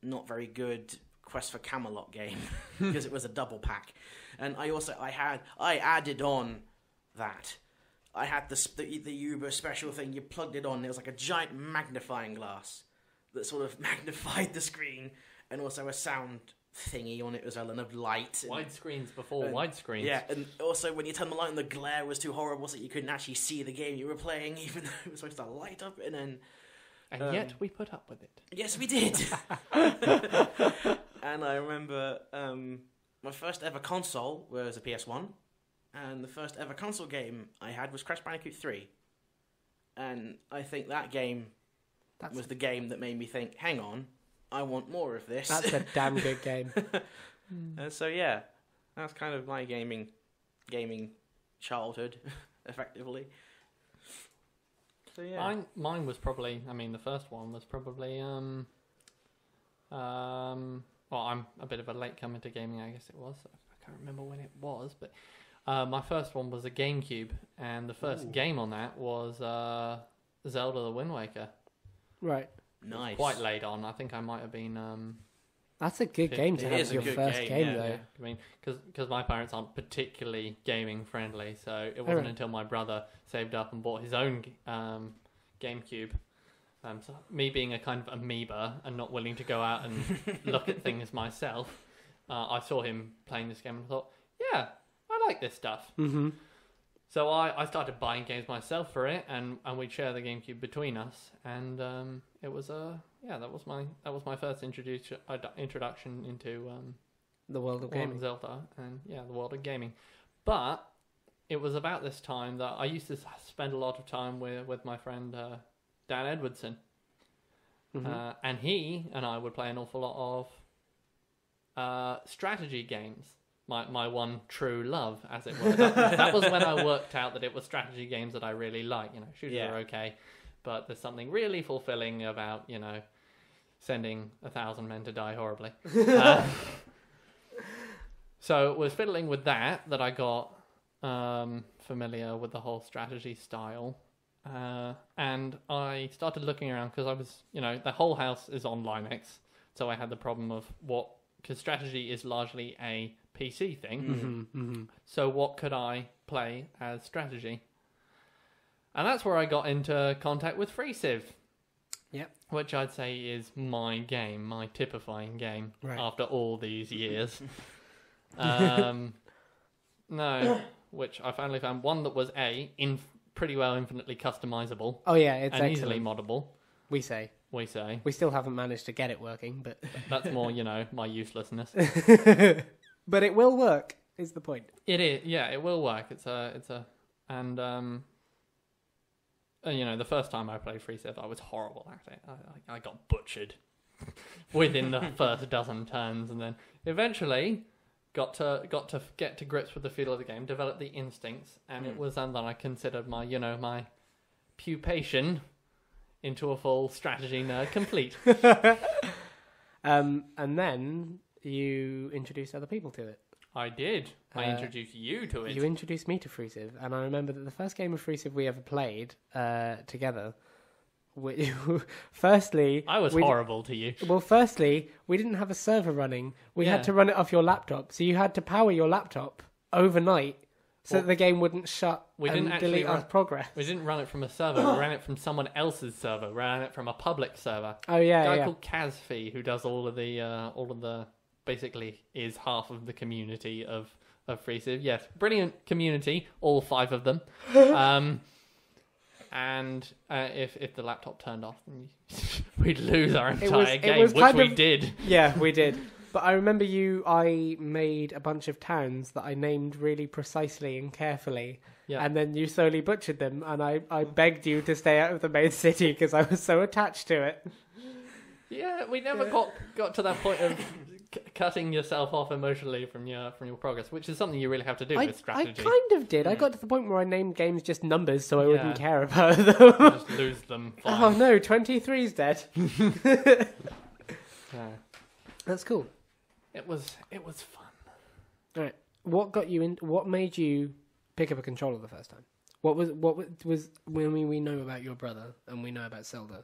not very good Quest for Camelot game because it was a double pack. And I added on that. I had the Uber special thing. You plugged it on. It was like a giant magnifying glass that sort of magnified the screen, and also a sound thingy on it as well, and of light. Widescreens before widescreens. Yeah, and also when you turned the light on, the glare was too horrible, so you couldn't actually see the game you were playing, even though it was supposed to light up. And yet we put up with it. Yes, we did. And I remember my first ever console was a PS1, and the first ever console game I had was Crash Bandicoot 3. And I think that game was the game that made me think, hang on, I want more of this. That's a damn good game. So yeah, that's kind of my gaming childhood, effectively. So yeah, mine was probably. I mean, the first one was probably. Well, I'm a bit of a late comer to gaming. I guess it was. I can't remember when it was, but my first one was a GameCube, and the first game on that was Zelda the Windwaker. Right. Nice. Quite late on. I think I might have been. That's a good game to have as your first game, though. Yeah. I mean, because my parents aren't particularly gaming friendly, so it wasn't until my brother saved up and bought his own GameCube. So me being a kind of amoeba and not willing to go out and look at things myself, I saw him playing this game and thought, yeah, I like this stuff. Mm-hmm. So I started buying games myself for it, and we'd share the GameCube between us, and it was that was my first introduction into the world of gaming, Zelda, and the world of gaming. But it was about this time that I used to spend a lot of time with my friend Dan Edwardson, and he and I would play an awful lot of strategy games. My one true love, as it were. That was when I worked out that it was strategy games that I really like. Shooters are okay, but there's something really fulfilling about, sending 1,000 men to die horribly. So it was fiddling with that I got familiar with the whole strategy style. And I started looking around because I was, the whole house is on Linux. So I had the problem of because strategy is largely a PC thing. So what could I play as strategy? And that's where I got into contact with FreeCiv. Yep. Which I'd say is my game, my typifying game, after all these years. No, which I finally found one that was pretty well infinitely customizable. Oh yeah, it's and excellent. Easily moddable. We say. We still haven't managed to get it working, but that's more, my uselessness. But it will work. Is the point? It is. Yeah, it will work. And the first time I played FreeCiv, I was horrible at it. I got butchered within the first dozen turns, and then eventually got to get to grips with the feel of the game, develop the instincts, and it was then that I considered my my pupation into a full strategy nerd complete. And then you introduced other people to it. I did. I introduced you to it. You introduced me to FreeCiv, and I remember that the first game of FreeCiv we ever played together. Firstly, I was horrible to you. Well, firstly, we didn't have a server running. We had to run it off your laptop, so you had to power your laptop overnight so that the game wouldn't shut and delete our progress. We didn't run it from a server. We ran it from someone else's server. We ran it from a public server. Oh yeah, a guy called Kazfi, who does all of the basically is half of the community of FreeCiv. Yes, brilliant community, all 5 of them. And if the laptop turned off, then we'd lose our entire game, which we did. Yeah, we did. But I remember I made a bunch of towns that I named really precisely and carefully, and then you slowly butchered them, and I begged you to stay out of the main city because I was so attached to it. Yeah, we never got to that point of cutting yourself off emotionally from your progress, which is something you really have to do with strategy. I kind of did. I got to the point where I named games just numbers so I wouldn't care about them. Just lose them. Fine. Oh no, 23's dead. That's cool. It was fun. All right. What got you in? What made you pick up a controller the first time? What was when we know about your brother and we know about Zelda,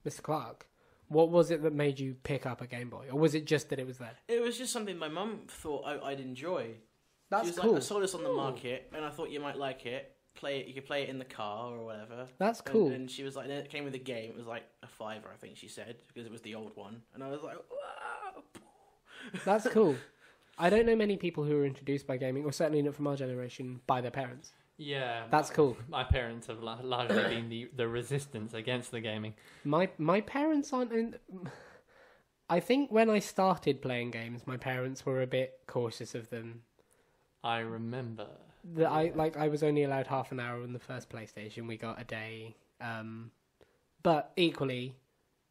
Mr. Clark? What was it that made you pick up a Game Boy, or was it just that it was there? It was just something my mum thought I'd enjoy. That's cool. Like, I saw this on the market, and I thought you might like it. You could play it in the car or whatever. That's cool. And she was like, it came with a game. It was like a $5, I think she said, because it was the old one. And I was like, wow. That's cool. I don't know many people who were introduced by gaming, or certainly not from our generation, by their parents. Yeah, that's cool. My parents have largely been the resistance against the gaming. My parents aren't in. I think when I started playing games, my parents were a bit cautious of them. I remember that I was only allowed half an hour on the first PlayStation. We got a day, but equally,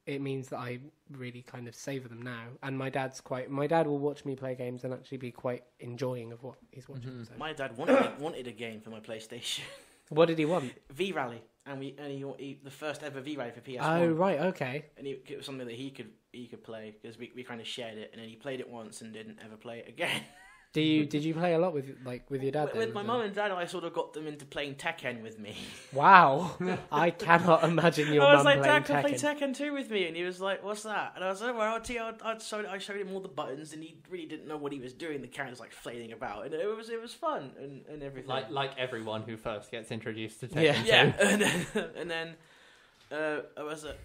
it means that I really kind of savor them now. And my dad will watch me play games and actually be quite enjoying of what he's watching. Mm-hmm. So. My dad wanted a game for my PlayStation. What did he want? V-Rally, and he the first ever V-Rally for PS1. Oh right, okay. And it was something that he could play because we kind of shared it, and then he played it once and didn't ever play it again. Did you play a lot with your dad? With my mum and dad, I sort of got them into playing Tekken with me. Wow, I cannot imagine your mum playing Dad, Tekken. play Tekken 2 with me, and he was like, "What's that?" And I was like, "Well, I showed him all the buttons, and he really didn't know what he was doing. The character's like flailing about, and it was fun and everything." Like everyone who first gets introduced to Tekken. Yeah. And then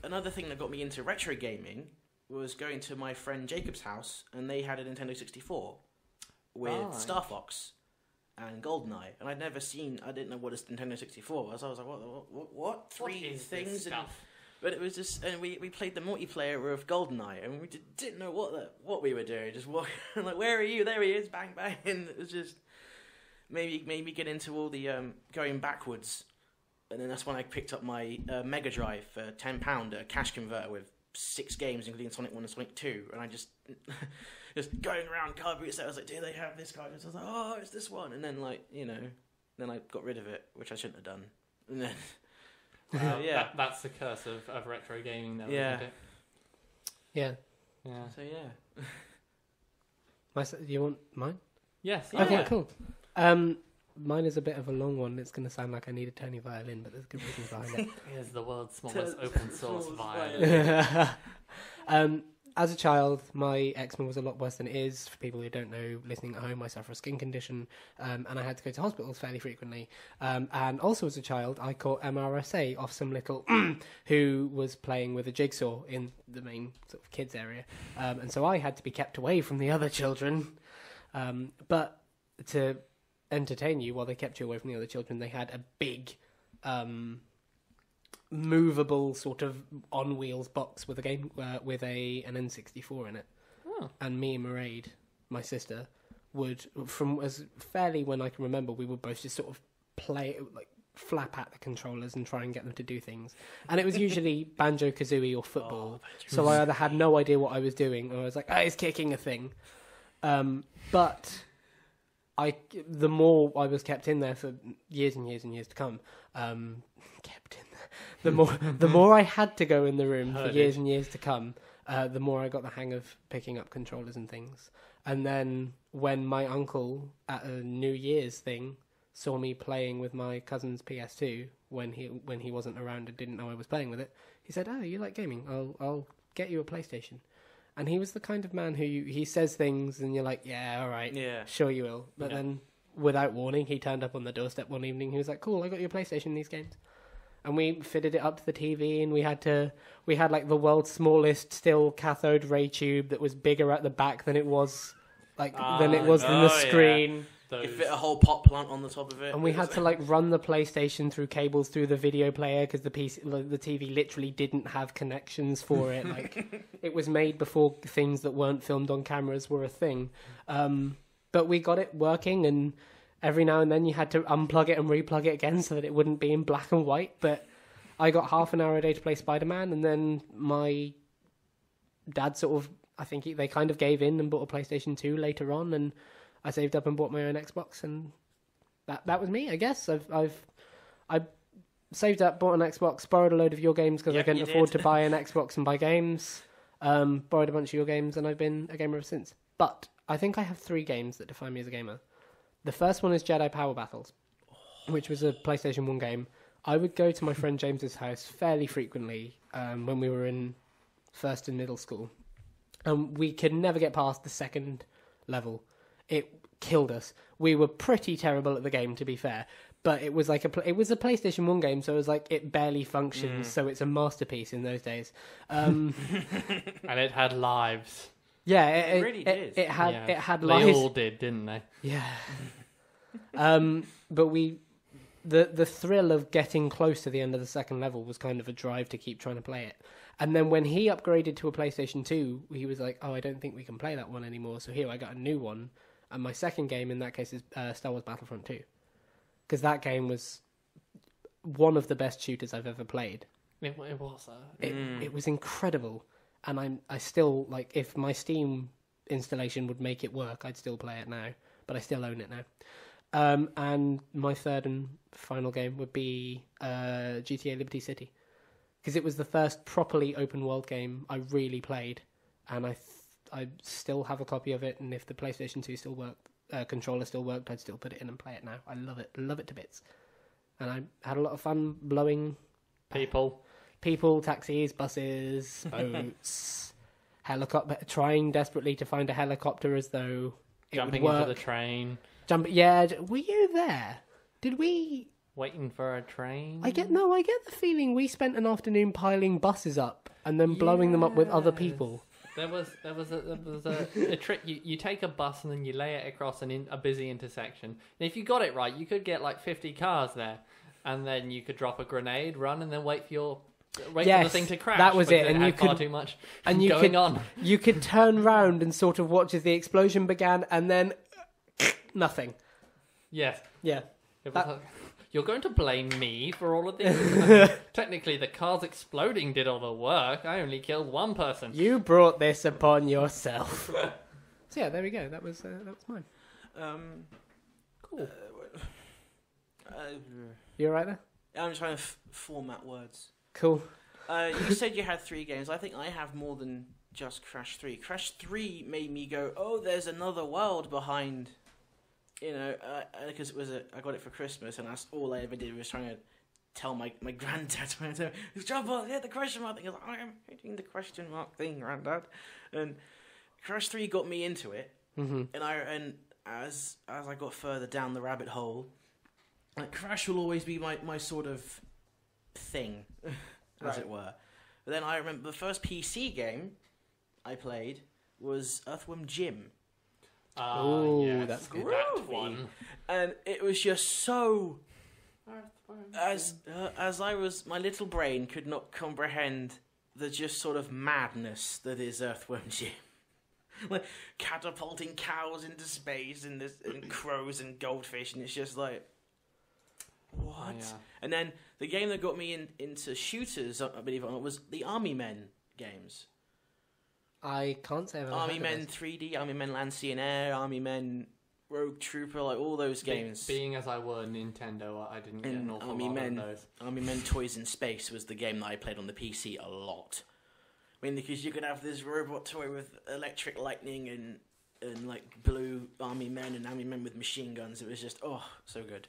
another thing that got me into retro gaming was going to my friend Jacob's house, and they had a Nintendo 64. With Star Fox and GoldenEye, and I didn't know what a Nintendo 64 was. I was like, what? Three things? But it was just, and we played the multiplayer of GoldenEye, and we didn't know what we were doing. Just walking, like, where are you? There he is, bang bang. And it was just made me get into all the going backwards, and then that's when I picked up my Mega Drive for £10, a cash converter with 6 games, including Sonic 1 and Sonic 2, and I just. Just going around card boot set, I was like, do they have this card? I was like, oh, it's this one. And then, then I got rid of it, which I shouldn't have done. And then, that's the curse of retro gaming, though, yeah. isn't it? Yeah. Yeah. So, you want mine? Yes. Yeah. Okay, cool. Mine is a bit of a long one. It's going to sound like I need a Tony violin, but there's good reasons behind it. Here's the world's smallest open source violin. As a child, my eczema was a lot worse than it is. For people who don't know, listening at home, I suffer a skin condition, and I had to go to hospitals fairly frequently. And also as a child, I caught MRSA off some little who was playing with a jigsaw in the main sort of kids area. And so I had to be kept away from the other children. But to entertain you while they kept you away from the other children, they had a big... movable sort of on wheels box with a game with an N64 in it. And me and Mairead, my sister, would from as fairly when I can remember, we would both just sort of play like flap at the controllers and try and get them to do things. And it was usually Banjo-Kazooie or football. So I either had no idea what I was doing or I was like, it's kicking a thing. But the more I was kept in there for years and years and years to come, kept in there. The more I had to go in the room for years and years to come, the more I got the hang of picking up controllers and things. And then when my uncle at a New Year's thing saw me playing with my cousin's PS2 when he wasn't around and didn't know I was playing with it, he said, "Oh, you like gaming? I'll get you a PlayStation." And he was the kind of man who he says things and you're like, yeah, all right, sure you will. But then, without warning, he turned up on the doorstep one evening. He was like, "Cool, I got you a PlayStation in these games." And we fitted it up to the TV, and we had like the world's smallest still cathode ray tube that was bigger at the back than it was in the screen. Yeah. You fit a whole pot plant on the top of it. And we had to like run the PlayStation through cables through the video player because the TV literally didn't have connections for it. Like it was made before things that weren't filmed on cameras were a thing. But we got it working, and every now and then you had to unplug it and replug it again so that it wouldn't be in black and white. But I got half an hour a day to play Spider-Man, and then my dad I think they kind of gave in and bought a PlayStation 2 later on, and I saved up and bought my own Xbox, and that was me, I guess. I saved up, bought an Xbox, borrowed a load of your games because I couldn't afford to buy an Xbox and buy games, borrowed a bunch of your games, and I've been a gamer ever since. But I think I have 3 games that define me as a gamer. The first one is Jedi Power Battles, which was a PlayStation 1 game. I would go to my friend James's house fairly frequently when we were in first and middle school. And we could never get past the second level. It killed us. We were pretty terrible at the game, to be fair. But it was like it was a PlayStation 1 game, so it was like it barely functions, so it's a masterpiece in those days. And it had lives. Yeah, It really did. It had They lies. all did, didn't they? Yeah. But the thrill of getting close to the end of the second level was kind of a drive to keep trying to play it. And then when he upgraded to a PlayStation 2, he was like, oh, I don't think we can play that one anymore. So here, I got a new one. And my second game in that case is Star Wars Battlefront 2. Because that game was one of the best shooters I've ever played. It was. It was incredible. And I still, like, if my Steam installation would make it work, I'd still play it now. But I still own it now. And my third and final game would be GTA Liberty City. Because it was the first properly open world game I really played. And I still have a copy of it. And if the PlayStation 2 still worked, controller still worked, I'd still put it in and play it now. I love it. Love it to bits. And I had a lot of fun blowing... People, taxis, buses, boats, helicopter, trying desperately to find a helicopter as though it Jumping would work. into the train. Yeah, were you there? Did we... Waiting for a train? I get the feeling we spent an afternoon piling buses up and then blowing them up with other people. There was a trick. You take a bus and then you lay it across a busy intersection. And if you got it right, you could get like 50 cars there. And then you could drop a grenade, run, and then wait for the thing to crash. That was it. And you could far too much and you going on. You could turn round and sort of watch as the explosion began, and then nothing. Yes. Yeah. You're going to blame me for all of this? Technically, the cars exploding did all the work. I only killed one person. You brought this upon yourself. So yeah, there we go. That was mine. Cool. You alright there? I'm trying to format words. Cool. You said you had 3 games. I think I have more than just Crash 3. Crash 3 made me go, oh, there's another world behind, because I got it for Christmas, and that's all I ever did was trying to tell my granddad, jump on, hit the question mark thing. I was like, I am hitting the question mark thing, granddad. And Crash 3 got me into it, and as I got further down the rabbit hole, like, Crash will always be my sort of thing, as it were. But then I remember the first PC game I played was Earthworm Jim. Oh, yes, that's good. That one. And it was just so... As my little brain could not comprehend the just sort of madness that is Earthworm Jim. Like, catapulting cows into space and crows and goldfish, and it's just like... What? Yeah. And then the game that got me into shooters, I believe it or not, was the Army Men games. I can't say I've ever Army heard Men of this. 3D, Army Men Land, Sea and Air, Army Men Rogue Trooper, like all those games. Being as I were Nintendo, I didn't get an awful lot of those. Army Men Toys in Space was the game that I played on the PC a lot. I mean, because you could have this robot toy with electric lightning and like blue Army Men and Army Men with machine guns. It was just, so good.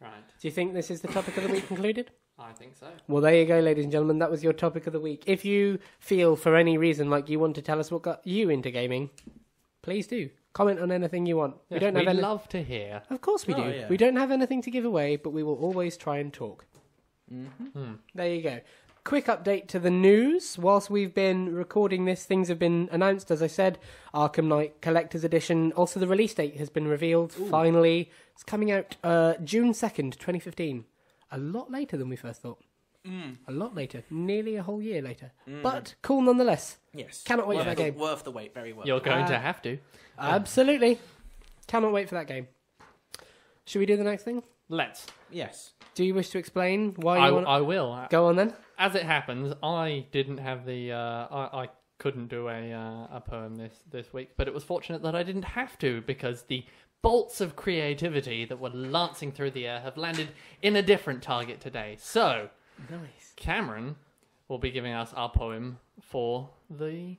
Right. Do you think this is the topic of the week concluded? I think so. Well, there you go, ladies and gentlemen. That was your topic of the week. If you feel, for any reason, like you want to tell us what got you into gaming, please do. Comment on anything you want. Yes, we'd love to hear. Of course we do. Yeah. We don't have anything to give away, but we will always try and talk. Mm-hmm. There you go. Quick update to the news. Whilst we've been recording this, things have been announced, as I said. Arkham Knight Collector's Edition. Also, the release date has been revealed, finally. It's coming out June 2nd, 2015. A lot later than we first thought. A lot later. Nearly a whole year later. But cool nonetheless. Yes. Cannot wait for that game. Worth the wait, very well. You're going to have to. Absolutely. Cannot wait for that game. Should we do the next thing? Let's. Yes. Do you wish to explain why you want... I will. Go on then. As it happens, I didn't have the... I couldn't do a poem this week, but it was fortunate that I didn't have to, because the bolts of creativity that were lancing through the air have landed in a different target today. So, Nice. Cameron will be giving us our poem for the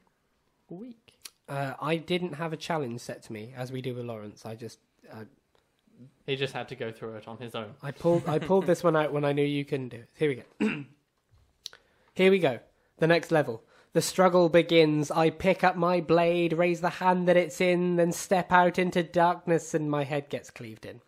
week. I didn't have a challenge set to me, as we do with Lawrence. He just had to go through it on his own. I pulled this one out when I knew you couldn't do it. Here we go. Here we go. The next level. The struggle begins. I pick up my blade, raise the hand that it's in, then step out into darkness and my head gets cleaved in.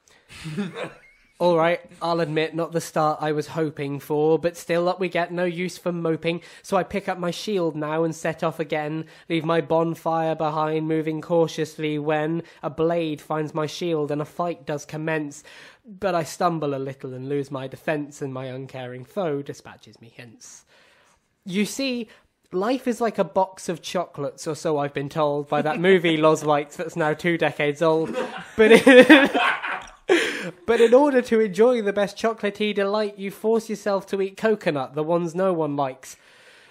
All right, I'll admit, not the start I was hoping for, but still up we get, no use for moping. So I pick up my shield now and set off again, leave my bonfire behind, moving cautiously when a blade finds my shield and a fight does commence. But I stumble a little and lose my defence, and my uncaring foe dispatches me hence. You see, life is like a box of chocolates, or so I've been told by that movie Los Lights that's now 2 decades old. But in order to enjoy the best chocolatey delight, you force yourself to eat coconut, the ones no one likes.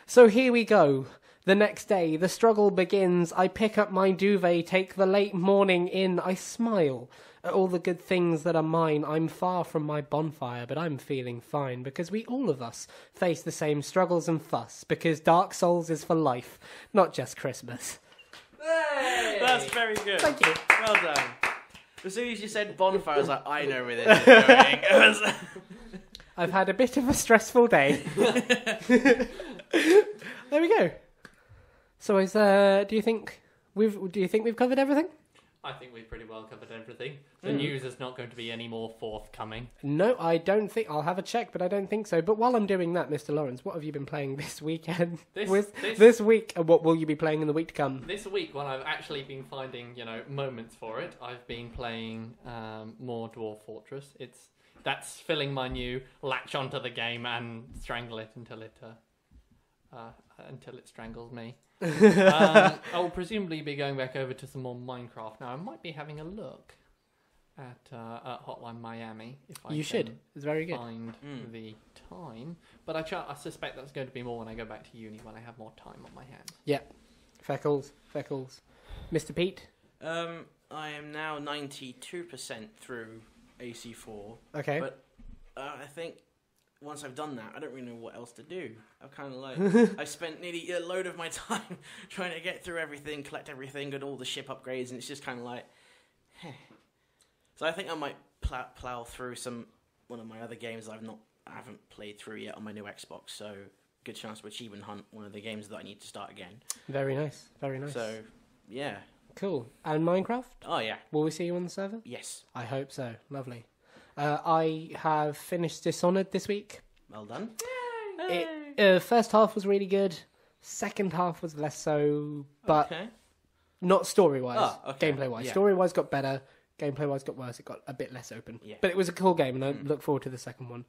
So here we go. The next day, the struggle begins. I pick up my duvet, take the late morning in. I smile at all the good things that are mine. I'm far from my bonfire, but I'm feeling fine, because we all of us face the same struggles and fuss, because Dark Souls is for life, not just Christmas. Hey! That's very good. Thank you. Well done. As soon as you said bonfire, I was like, I know where this is going. I've had a bit of a stressful day. There we go. So, do you think we've covered everything? I think we've pretty well covered everything. The news is not going to be any more forthcoming. No, I don't think. I'll have a check, but I don't think so. But while I'm doing that, Mr. Lawrence, what have you been playing this weekend? This week, and what will you be playing in the week to come? This week, when I've actually been finding, moments for it, I've been playing more Dwarf Fortress. That's filling my new latch onto the game and strangle it until it strangles me. I will presumably be going back over to some more Minecraft now. I might be having a look at Hotline Miami if I should. It's very good. Find the time, but I suspect that's going to be more when I go back to uni when I have more time on my hands. Yeah, Feckles. Mr. Pete. I am now 92% through AC4. Okay, but I think once I've done that, I don't really know what else to do. I'm kind of like, I've spent nearly a load of my time trying to get through everything, collect everything, get all the ship upgrades, and it's just kind of like, heh. So I think I might plow through one of my other games that I haven't played through yet on my new Xbox. So good chance to achievement hunt one of the games that I need to start again. Very nice, very nice. So yeah, cool. And Minecraft? Oh yeah. Will we see you on the server? Yes. I hope so. Lovely. I have finished Dishonored this week. Well done. First half was really good. Second half was less so, but not story-wise. Oh, okay. Gameplay-wise. Yeah. Story-wise got better. Gameplay-wise got worse. It got a bit less open. Yeah. But it was a cool game, and I look forward to the second one.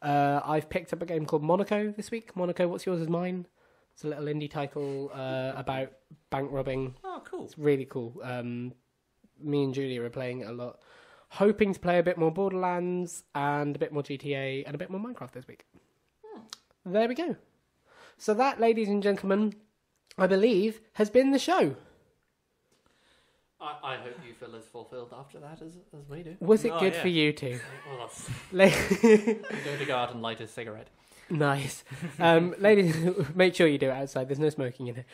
I've picked up a game called Monaco this week. Monaco, What's Yours Is Mine. It's a little indie title about bank robbing. Oh, cool. It's really cool. Me and Julia are playing it a lot. Hoping to play a bit more Borderlands and a bit more GTA and a bit more Minecraft this week. There we go. So that, ladies and gentlemen, I believe, has been the show. I hope you feel as fulfilled after that as we do. Was it good for you two? I'm going to go out and light a cigarette. Nice. Ladies, make sure you do it outside. There's no smoking in here.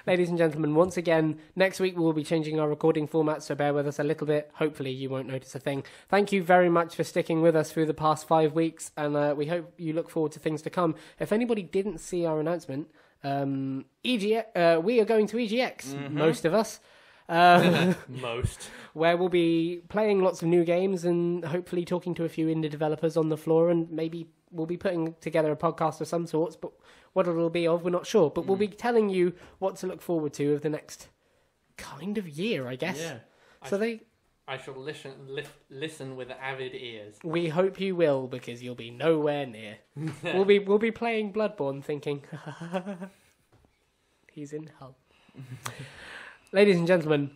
Ladies and gentlemen, once again, next week we'll be changing our recording format, so bear with us a little bit. Hopefully you won't notice a thing. Thank you very much for sticking with us through the past 5 weeks, and we hope you look forward to things to come. If anybody didn't see our announcement, we are going to EGX, most of us. Most. Where we'll be playing lots of new games and hopefully talking to a few indie developers on the floor, and maybe we'll be putting together a podcast of some sorts, but what it'll be of, we're not sure. But we'll be telling you what to look forward to of the next kind of year, I guess. Yeah. I shall listen with avid ears. We hope you will, because you'll be nowhere near. We'll be playing Bloodborne thinking, he's in hell. Ladies and gentlemen,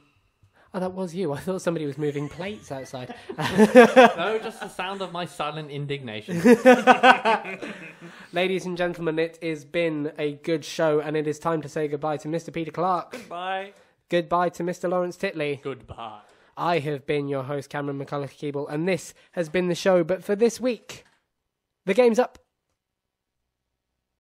oh, that was you. I thought somebody was moving plates outside. No, just the sound of my silent indignation. Ladies and gentlemen, it has been a good show, and it is time to say goodbye to Mr. Peter Clark. Goodbye. Goodbye to Mr. Lawrence Titley. Goodbye. I have been your host, Cameron McCulloch-Keeble, and this has been the show. But for this week, the game's up.